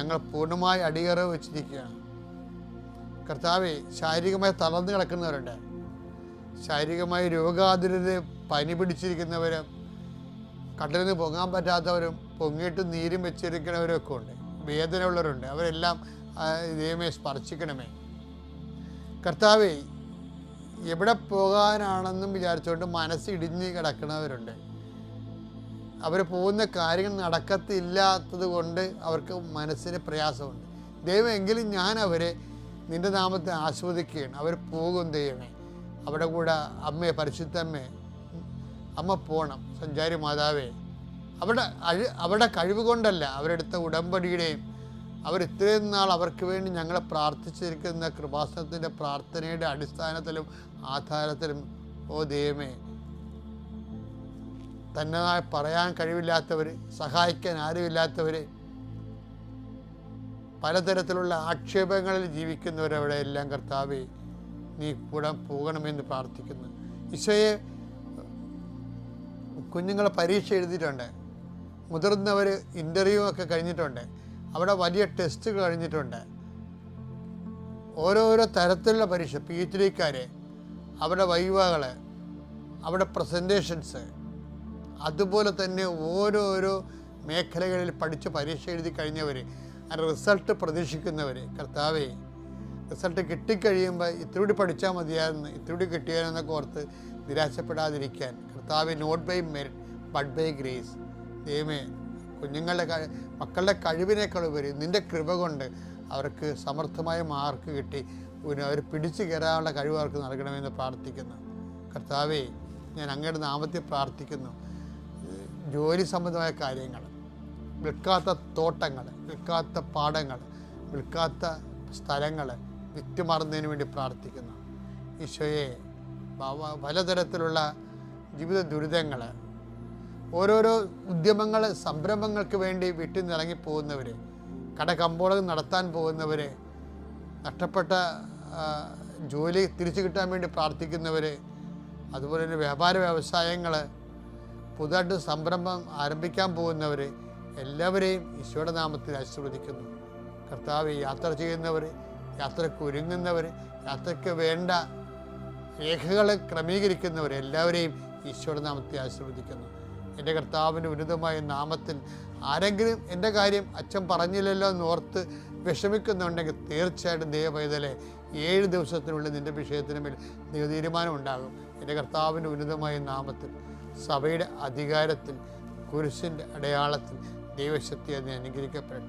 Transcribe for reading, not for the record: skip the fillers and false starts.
ഞങ്ങൾ പൂർണ്ണമായി അടിയറവ് വെച്ചിരിക്കുകയാണ്. കർത്താവെ, ശാരീരികമായി തളർന്നു കിടക്കുന്നവരുണ്ട്, ശാരീരികമായി രോഗാതുരത പനി പിടിച്ചിരിക്കുന്നവരും, കടലിൽ നിന്ന് പൊങ്ങാൻ പറ്റാത്തവരും, പൊങ്ങിയിട്ട് നീരും വെച്ചിരിക്കുന്നവരും ഒക്കെ ഉണ്ട്, വേദന ഉള്ളവരുണ്ട്. അവരെല്ലാം ദൈവമേ സ്പർശിക്കണമേ. കർത്താവെ, എവിടെ പോകാനാണെന്നും വിചാരിച്ചുകൊണ്ട് മനസ്സിടിഞ്ഞ് കിടക്കുന്നവരുണ്ട്. അവർ പോകുന്ന കാര്യങ്ങൾ നടക്കത്തില്ലാത്തത് കൊണ്ട് അവർക്ക് മനസ്സിന് പ്രയാസമുണ്ട്. ദൈവം, എങ്കിലും ഞാൻ അവരെ നിൻ്റെ നാമത്തെ ആസ്വദിക്കുകയാണ്. അവർ പോകും ദൈവമേ. അവിടെ കൂടെ അമ്മയെ, പരിശുദ്ധമ്മേ, അമ്മ പോകണം. സഞ്ചാരി മാതാവേ, അവിടെ കഴിവ് കൊണ്ടല്ല, അവരെടുത്ത ഉടമ്പടിയുടെയും ഇത്രയും നാൾ അവർക്ക് വേണ്ടി ഞങ്ങളെ പ്രാർത്ഥിച്ചിരിക്കുന്ന കൃപാസനത്തിൻ്റെ പ്രാർത്ഥനയുടെ അടിസ്ഥാനത്തിലും ആധാരത്തിലും ദൈവമേ, തന്നതായി പറയാൻ കഴിവില്ലാത്തവർ, സഹായിക്കാൻ ആരുമില്ലാത്തവർ, പലതരത്തിലുള്ള ആക്ഷേപങ്ങളിൽ ജീവിക്കുന്നവരവിടെ എല്ലാം കർത്താവേ നീ കൂടെ പോകണമെന്ന് പ്രാർത്ഥിക്കുന്നു. ഈശോയെ, കുഞ്ഞുങ്ങൾ പരീക്ഷ എഴുതിയിട്ടുണ്ട്, മുതിർന്നവർ ഇൻ്റർവ്യൂ ഒക്കെ കഴിഞ്ഞിട്ടുണ്ട്, അവിടെ വലിയ ടെസ്റ്റ് കഴിഞ്ഞിട്ടുണ്ട്, ഓരോരോ തരത്തിലുള്ള പരീക്ഷ, PhD-ക്കാർ, അവിടെ വൈവകൾ, അവിടെ പ്രസൻറ്റേഷൻസ്, അതുപോലെ തന്നെ ഓരോരോ മേഖലകളിൽ പഠിച്ച് പരീക്ഷ എഴുതി കഴിഞ്ഞവർ, അതിൻ്റെ റിസൾട്ട് പ്രതീക്ഷിക്കുന്നവർ, കർത്താവേ, റിസൾട്ട് കിട്ടിക്കഴിയുമ്പോൾ ഇത്തിരി പഠിച്ചാൽ മതിയായിരുന്നു, ഇത്തിരി കിട്ടിയാലെന്നൊക്കെ ഓർത്ത് നിരാശപ്പെടാതിരിക്കാൻ കർത്താവേ, not by merit but by grace. ദൈവമേ, മക്കളുടെ കഴിവിനേക്കാൾ ഉപരി നിൻ്റെ കൃപ കൊണ്ട് അവർക്ക് സമർത്ഥമായ മാർക്ക് കിട്ടി അവർ പിടിച്ചു കയറാനുള്ള കഴിവ് അവർക്ക് നൽകണമെന്ന് പ്രാർത്ഥിക്കുന്നു. കർത്താവേ, ഞാൻ അങ്ങയുടെ നാമത്തിൽ പ്രാർത്ഥിക്കുന്നു. ജോലി സംബന്ധമായ കാര്യങ്ങൾ, വിൽക്കാത്ത തോട്ടങ്ങൾ, വിൽക്കാത്ത പാടങ്ങൾ, വിൽക്കാത്ത സ്ഥലങ്ങൾ വിറ്റുമാറുന്നതിന് വേണ്ടി പ്രാർത്ഥിക്കുന്നു. ഈശോയെ, പലതരത്തിലുള്ള ജീവിത ദുരിതങ്ങൾ, ഓരോരോ ഉദ്യമങ്ങൾ, സംരംഭങ്ങൾക്ക് വേണ്ടി വീട്ടിൽ നിന്ന് ഇറങ്ങിപ്പോകുന്നവർ, കമ്പോളങ്ങൾ നടത്താൻ പോകുന്നവർ, നഷ്ടപ്പെട്ട ജോലി തിരിച്ചു കിട്ടാൻ വേണ്ടി പ്രാർത്ഥിക്കുന്നവർ, അതുപോലെ തന്നെ വ്യാപാര വ്യവസായങ്ങൾ, പുതുതായിട്ട് സംരംഭം ആരംഭിക്കാൻ പോകുന്നവർ, എല്ലാവരെയും ഈശോയുടെ നാമത്തിൽ ആശീർവദിക്കുന്നു. കർത്താവ്, യാത്ര ചെയ്യുന്നവർ, യാത്രയ്ക്ക് ഒരുങ്ങുന്നവർ, യാത്രയ്ക്ക് വേണ്ട രേഖകൾ ക്രമീകരിക്കുന്നവർ, എല്ലാവരെയും ഈശോയുടെ നാമത്തിൽ ആശീർവദിക്കുന്നു. എൻ്റെ കർത്താവിൻ്റെ ഉന്നതമായ നാമത്തിൽ ആരെങ്കിലും എൻ്റെ കാര്യം അച്ഛൻ പറഞ്ഞില്ലല്ലോ എന്നോർത്ത് വിഷമിക്കുന്നുണ്ടെങ്കിൽ തീർച്ചയായിട്ടും ദൈവപൈതലെ 7 ദിവസത്തിനുള്ളിൽ നിൻ്റെ വിഷയത്തിന് മേൽ തീരുമാനം ഉണ്ടാകും. എൻ്റെ കർത്താവിൻ്റെ ഉന്നതമായ നാമത്തിൽ, സഭയുടെ അധികാരത്തിൽ, കുരിശിൻ്റെ അടയാളത്തിൽ ദൈവശക്തി അതിനെ അനുഗ്രഹിക്കപ്പെടട്ടെ.